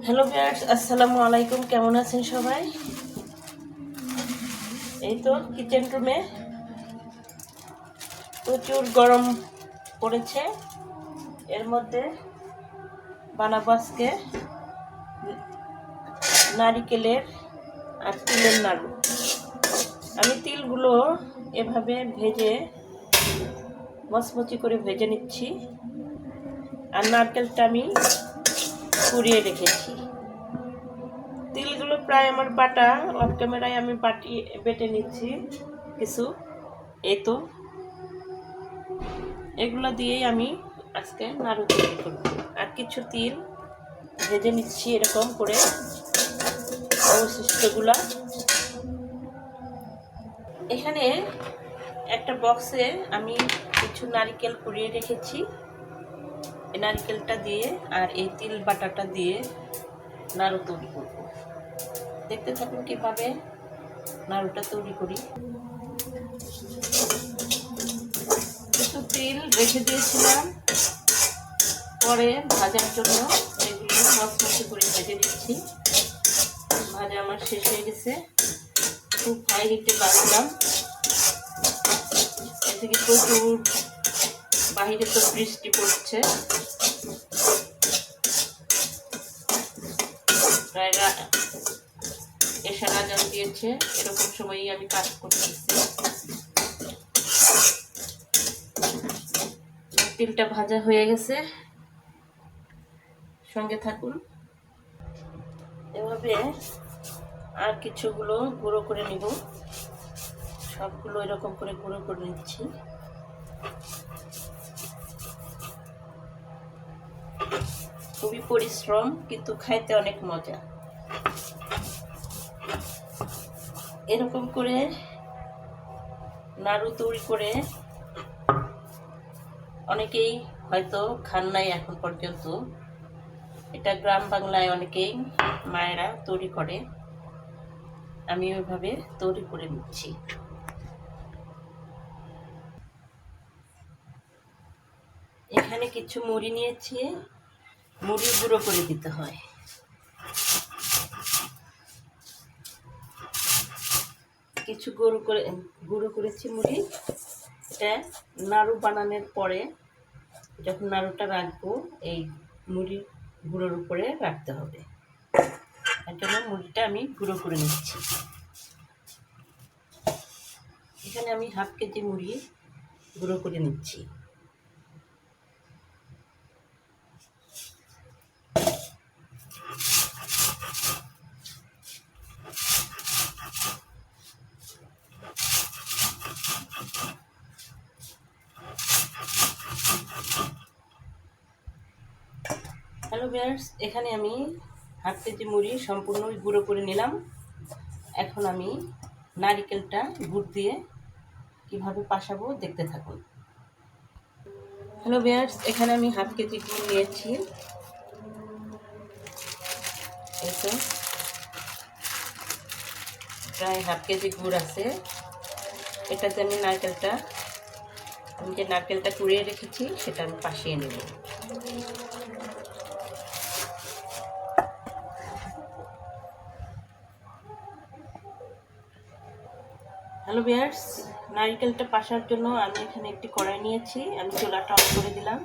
Hello viewers, আসসালামু আলাইকুম। কেমন আছেন সবাই? এই তো কিচেন রুমে প্রচুর গরম পড়েছে। এর মধ্যে বানাবো আজকে নারিকেলের আর তিলের নাড়ু। আমি তিলগুলো এভাবে ভেজে মচমচি করে ভেজে নিচ্ছি, আর নারকেলটা আমি কুড়িয়ে রেখেছি। তিলগুলো প্রায় আমার বাটা, অফ ক্যামেরায় আমি বেটে নিচ্ছি কিছু। এই তো এগুলো দিয়েই আমি আজকে নাড়ু তৈরি করব। আর কিছু তিল ভেজে নিচ্ছি এরকম করে অবশিষ্টগুলা। এখানে একটা বক্সে আমি কিছু নারকেল কুড়িয়ে রেখেছি। এই নারকেলটা দিয়ে আর এই তিল বাটাটা দিয়ে নাড়ু তৈরি করব। দেখতে থাকুন কিভাবে নাড়ুটা তৈরি করি। কিছু তিল রেখে দিয়েছিলাম পরে ভাজার জন্য, এগুলো মচমচে করে ভেজে দিচ্ছি। ভাজা আমার শেষ হয়ে গেছে। খুব হাই হিটে ভাজলাম। এদিকে প্রচুর বাহিরে তো বৃষ্টি পড়ছে, প্রায় এশার আজান দিয়েছে। এরকম সময়ই আমি কাজ করতেছি। তিলটা ভাজা হয়ে গেছে, সঙ্গে থাকুন। এভাবে আর কিছুগুলো গুঁড়ো করে নিব। সবগুলো এরকম করে গুঁড়ো করে নিচ্ছি। খুবই পরিশ্রম, কিন্তু খাইতে অনেক মজা। এরকম করে নাড়ু তৈরি করে অনেকেই হয়তো খান নাই এখন পর্যন্ত। এটা গ্রাম বাংলায় অনেকেই মায়েরা তৈরি করে। আমি ওইভাবে তৈরি করে নিচ্ছি। এখানে কিছু মুড়ি নিয়েছি, মুড়ি গুঁড়ো করে দিতে হয়। কিছু গুঁড়ো করেছি মুড়ি। এটা নাড়ু বানানোর পরে যখন নাড়ুটা রাখবো, এই মুড়ি গুঁড়োর উপরে রাখতে হবে। এর জন্য মুড়িটা আমি গুঁড়ো করে নিচ্ছি। এখানে আমি হাফ কেজি মুড়ি গুঁড়ো করে নিচ্ছি। হ্যালো ভিউয়ার্স, এখানে আমি হাফ কেজি মুড়ি সম্পূর্ণ গুঁড়ো করে নিলাম। এখন আমি নারিকেলটা গুড় দিয়ে কিভাবে পাশাবো দেখতে থাকুন। হ্যালো ভিউয়ার্স, এখানে আমি হাফ কেজি গুড় নিয়েছি। এই তো প্রায় হাফ কেজি গুড় আছে। এটাতে আমি যে নারকেলটা কুড়িয়ে রেখেছি সেটা আমি পাশিয়ে নেব। হ্যালো ভিউয়ার্স, নারকেলটা পাশার জন্য আমি এখানে একটি কড়াই নিয়েছি। আমি চুলাটা অন করে দিলাম।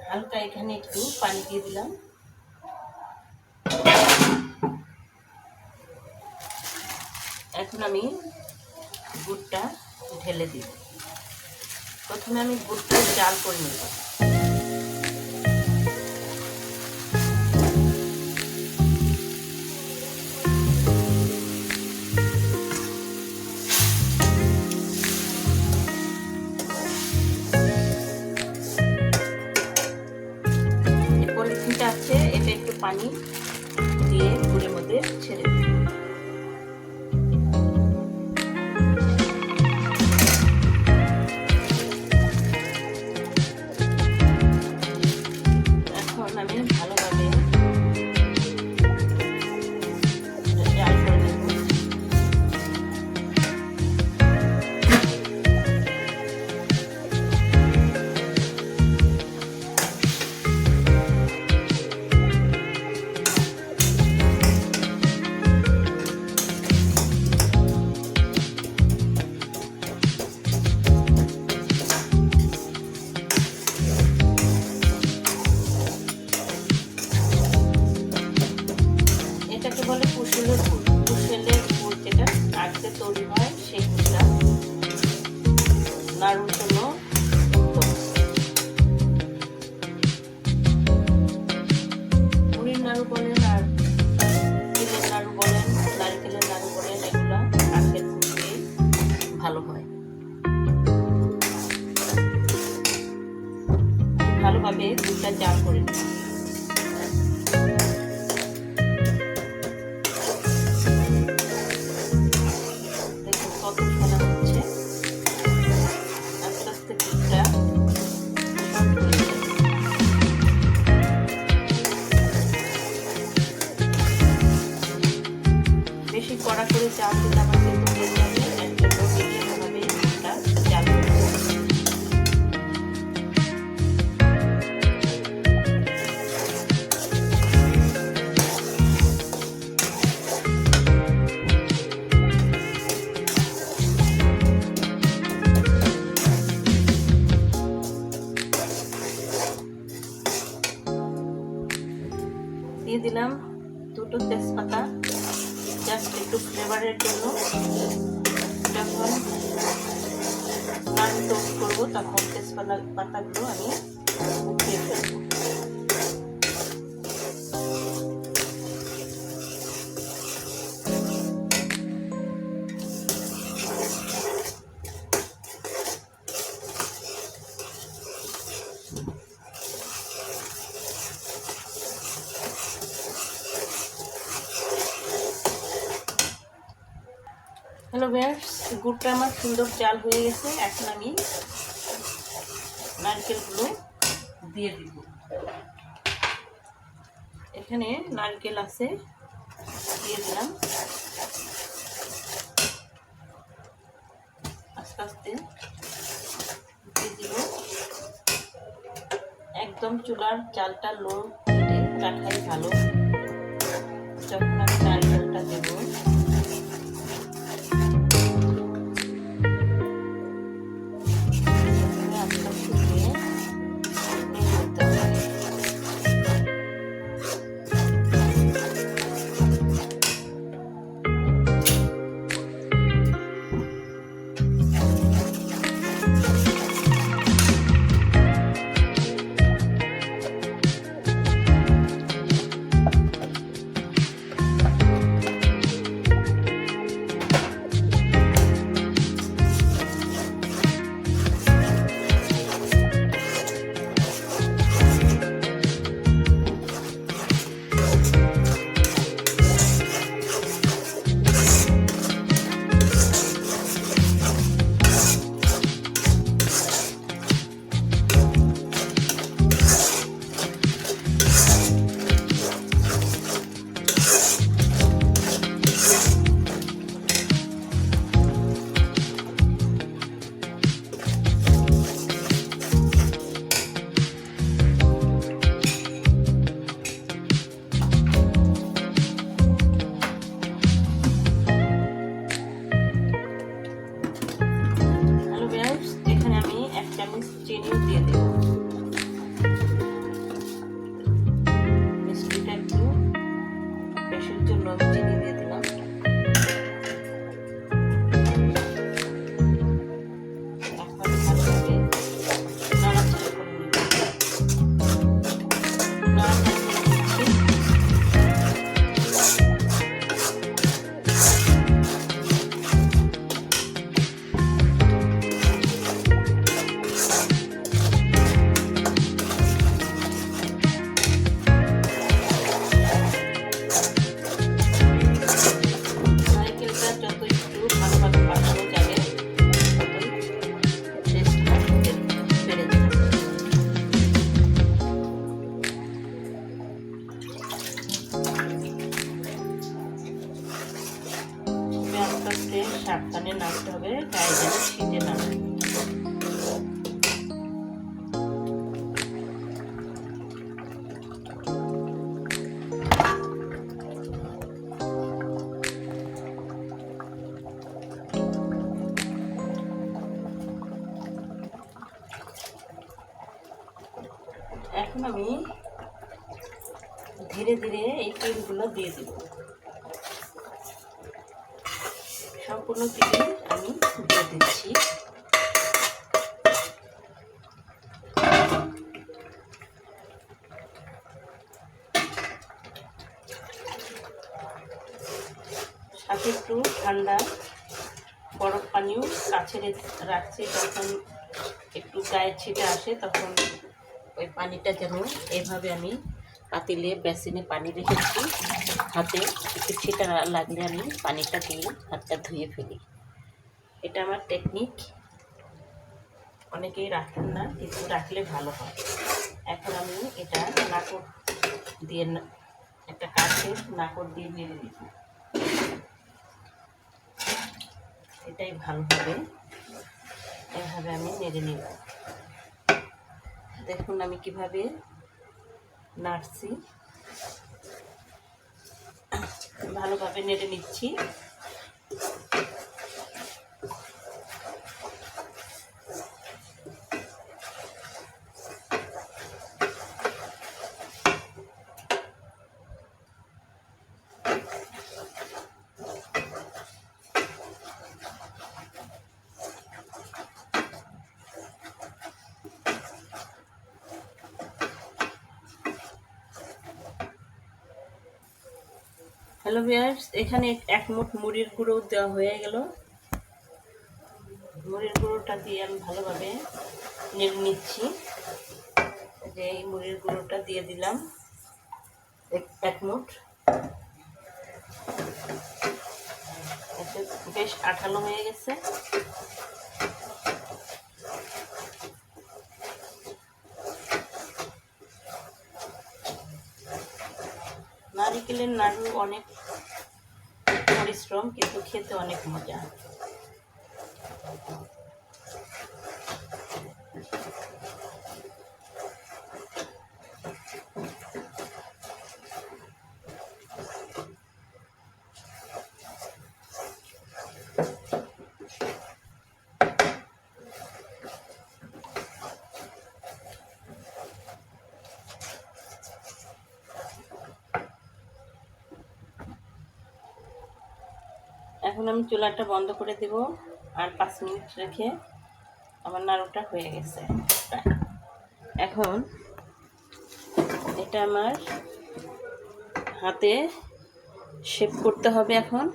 হালকা এখানে একটু পানি দিয়ে দিলাম। এখন আমি গুড়টা ঢেলে দিব। প্রথমে আমি গুড়টা জাল করে নেব। পানি দিয়ে গুড়ের মধ্যে ছেড়ে দিই। এখন আমি ভালোভাবে জাল করে নেব। এটাকে বলে কুশলের গুড়। কুশলের গুড় যেটা আখে তৈরি হয়, সেই গুড়টা নাড়ুর জন্য মুড়ির নাড়ু বলেন আর তিলের নাড়ু বলেন, নারকেলের নাড়ু বলেন, এগুলা আখের গুড় দিয়ে ভালো হয়। ভালোভাবে গুড়টা জাল করে নিই। কত ফেলা হচ্ছে, আস্তে আস্তে দুধটা বেশি কড়া করে চাল দিলে আমার কিন্তু হয়ে যাবে। এর জন্য মিডিয়ামভাবে দুধটা জাল করে দিয়ে দিলাম দুটো তেজপাতা, জাস্ট একটু ফ্লেভারের জন্য। যখন নাড়ু টোস্ট করবো তখন পাতাগুলো আমি উঠিয়ে ফেলবো। হ্যালো ভিউয়ার্স, গুড়টা আমার সুন্দর জাল হয়ে গেছে। এখন আমি নারকেলগুলো দিয়ে দিব। এখানে নারকেল আছে, দিয়ে দিলাম। আস্তে আস্তে দিয়ে দিব। একদম চুলার জালটা লো হিটে রাখাই ভালো। যখন আমি নারকেলটা দেব চিনিও দিয়ে দেব। মিষ্টিটা একটু বেশির জন্য আমি চিনি দিয়ে দিলাম। এখন ভালোভাবে নাড়াচাড়া করে নিব। নাড়াচাড়া করে নিচ্ছি। বেশ সাবধানে নাড়তে হবে, গায়ে যেন ছিটে না লাগে। এখন আমি ধীরে ধীরে এই তেলগুলো দিয়ে দেব। সম্পূর্ণ তেল আমি দিয়ে দিচ্ছি। সাথে একটু ঠান্ডা বরফ পানিও কাছে রাখছি, যখন একটু গায়ে ছিটে আসে তখন ওই পানিটা যেন, এভাবে আমি পাতিলে বেসিনে পানি রেখেছি, হাতে একটু ছিটা লাগলে আমি পানিটা দিয়ে হাতটা ধুয়ে ফেলি। এটা আমার টেকনিক, অনেকেই রাখেন না, কিন্তু রাখলে ভালো হয়। এখন আমি এটা নাকড় দিয়ে, একটা কাঠের নাকড় দিয়ে নেড়ে দিব। এটাই ভালো হবে, এভাবে আমি নেড়ে নিব। দেখুন আমি কিভাবে নাড়ছি, ভালোভাবে নেড়ে নিচ্ছি। হ্যালো ভিউয়ার্স, এখানে এক মুঠ মুড়ির গুঁড়ো দেওয়া হয়ে গেল। মুড়ির গুঁড়োটা দিয়ে আমি ভালোভাবে নেড়ে নিচ্ছি। যে এই মুড়ির গুঁড়োটা দিয়ে দিলাম এক মুঠ। বেশ আঠালো হয়ে গেছে। নারিকেলের নাড়ু অনেক পরিশ্রম, কিন্তু খেতে অনেক মজা। এখন আমি চুলাটা বন্ধ করে দেব, আর 5 মিনিট রেখে আমার নাড়ুটা হয়ে গেছে। এখন এটা আমার হাতে শেপ করতে হবে, এখন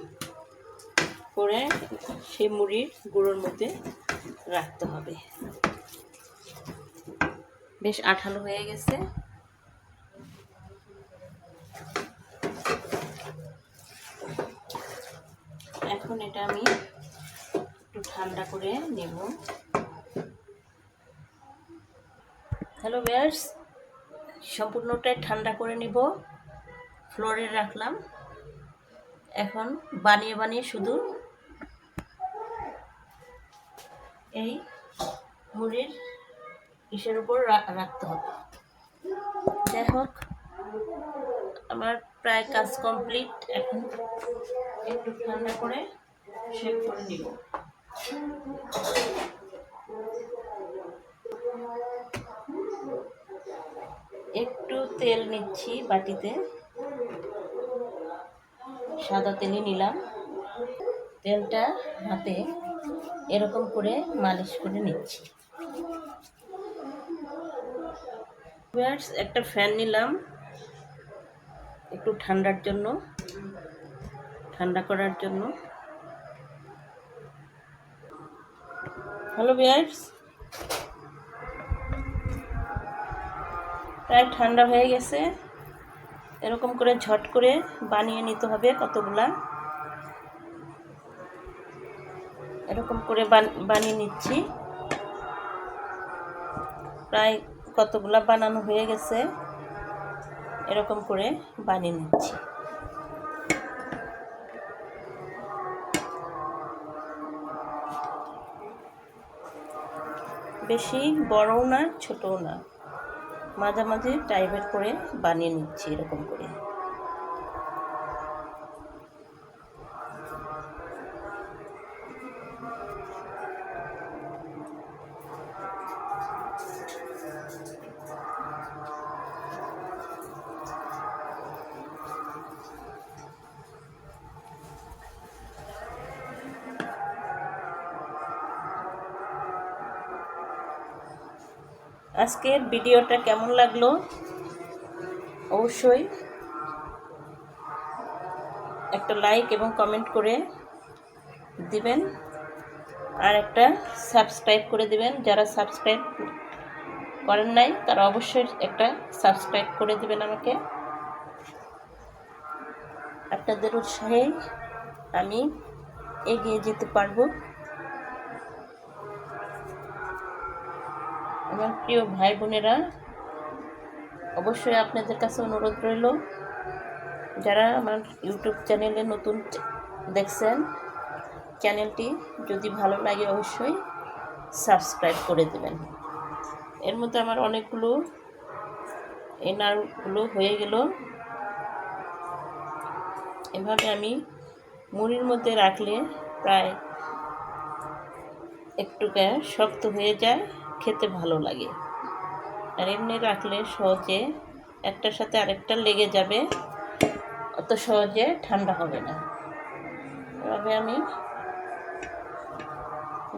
করে সেই মুড়ির গুঁড়োর মধ্যে রাখতে হবে। বেশ আঠালো হয়ে গেছে। এখন এটা আমি একটু ঠান্ডা করে নেব। হ্যালো ভিউয়ার্স, সম্পূর্ণটাই ঠান্ডা করে নিব, ফ্লোরে রাখলাম। এখন বানিয়ে বানিয়ে শুধু এই মুড়ির ইসের উপর রাখতে হবে। যাই হোক, আমার প্রায় কাজ কমপ্লিট। এখন একটু ঠান্ডা করে শেপ করে নিব। একটু তেল নিচ্ছি বাটিতে, সাদা তেলই নিলাম। তেলটা হাতে এরকম করে মালিশ করে নিচ্ছি। একটা ফ্যান নিলাম একটু ঠান্ডার জন্য, ঠান্ডা করার জন্য। হ্যালো ভিউয়ার্স, প্রায় ঠান্ডা হয়ে গেছে। এরকম করে ঝট করে বানিয়ে নিতে হবে কতগুলা। এরকম করে বানিয়ে নিচ্ছি। প্রায় কতগুলা বানানো হয়ে গেছে, এরকম করে বানিয়ে নিচ্ছি। বেশি বড়ও না ছোটও না, মাঝামাঝি টাইপের করে বানিয়ে নিচ্ছি এরকম করে। আজকের ভিডিওটা কেমন লাগলো অবশ্যই একটা লাইক এবং কমেন্ট করে দিবেন, আর একটা সাবস্ক্রাইব করে দিবেন। যারা সাবস্ক্রাইব করেন নাই তারা অবশ্যই একটা সাবস্ক্রাইব করে দিবেন আমাকে। আপনাদের উৎসাহে আমি এগিয়ে যেতে পারবো। আমার প্রিয় ভাই বোনেরা, অবশ্যই আপনাদের কাছে অনুরোধ রইল, যারা আমার ইউটিউব চ্যানেলে নতুন দেখছেন, চ্যানেলটি যদি ভালো লাগে অবশ্যই সাবস্ক্রাইব করে দেবেন। এর মধ্যে আমার অনেকগুলো এই নাড়ুগুলো হয়ে গেল। এভাবে আমি মুড়ির মধ্যে রাখলে প্রায় একটু শক্ত হয়ে যায়, খেতে ভালো লাগে। আর এমনি রাখলে সহজে একটার সাথে আরেকটা লেগে যাবে, অত সহজে ঠান্ডা হবে না। এভাবে আমি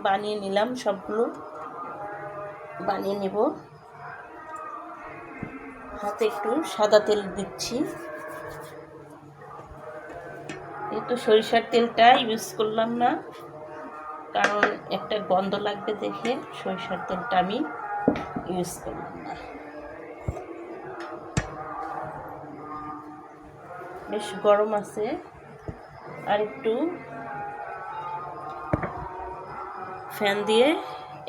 বানিয়ে নিলাম, সবগুলো বানিয়ে নিব। হাতে একটু সাদা তেল দিচ্ছি, একটু সরিষার তেলটা ইউজ করলাম না, কারণ একটা গন্ধ লাগবে দেখে সরিষার তেলটা আমি ইউজ করলাম না। বেশ গরম আছে, আর একটু ফ্যান দিয়ে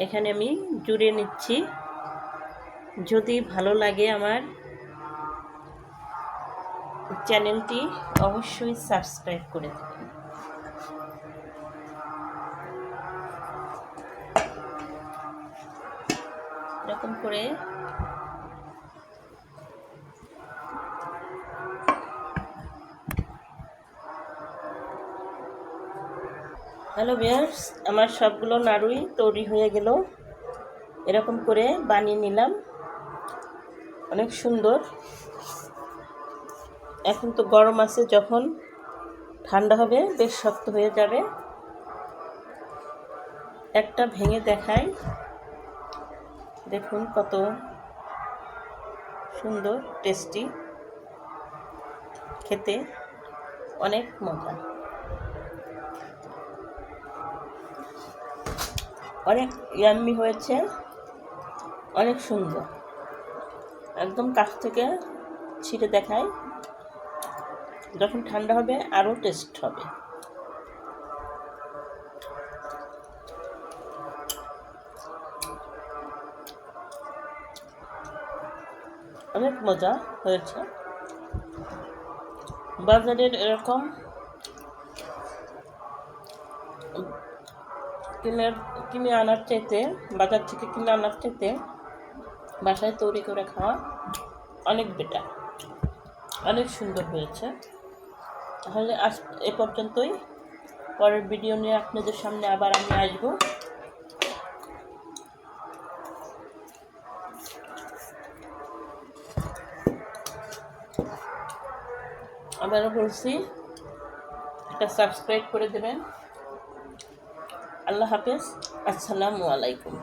এখানে আমি জুড়ে নিচ্ছি। যদি ভালো লাগে আমার চ্যানেলটি অবশ্যই সাবস্ক্রাইব করে দেবেন। এরকম করে হ্যালো ভিউয়ার্স, আমার সবগুলো নাড়ুই তৈরি হয়ে গেল। এরকম করে বানিয়ে নিলাম, অনেক সুন্দর। এখন তো গরম আছে, যখন ঠান্ডা হবে বেশ শক্ত হয়ে যাবে। একটা ভেঙে দেখাই, দেখুন কত সুন্দর, টেস্টি, খেতে অনেক মজা, অনেক ইয়াম্মি হয়েছে, অনেক সুন্দর। একদম কাছ থেকে ছিঁড়ে দেখাই, যখন ঠান্ডা হবে আরও টেস্ট হবে। অনেক মজা হয়েছে। বাজারের এরকম কিনে আনার চাইতে, বাজার থেকে কিনে আনার চাইতে বাসায় তৈরি করে খাওয়া অনেক বেটার, অনেক সুন্দর হয়েছে। তাহলে আজ এ পর্যন্তই। পরের ভিডিও নিয়ে আপনাদের সামনে আবার আমি আসবো। আবারও বলছি, একটা সাবস্ক্রাইব করে দেবেন। আল্লাহ হাফেজ, আসসালামু আলাইকুম।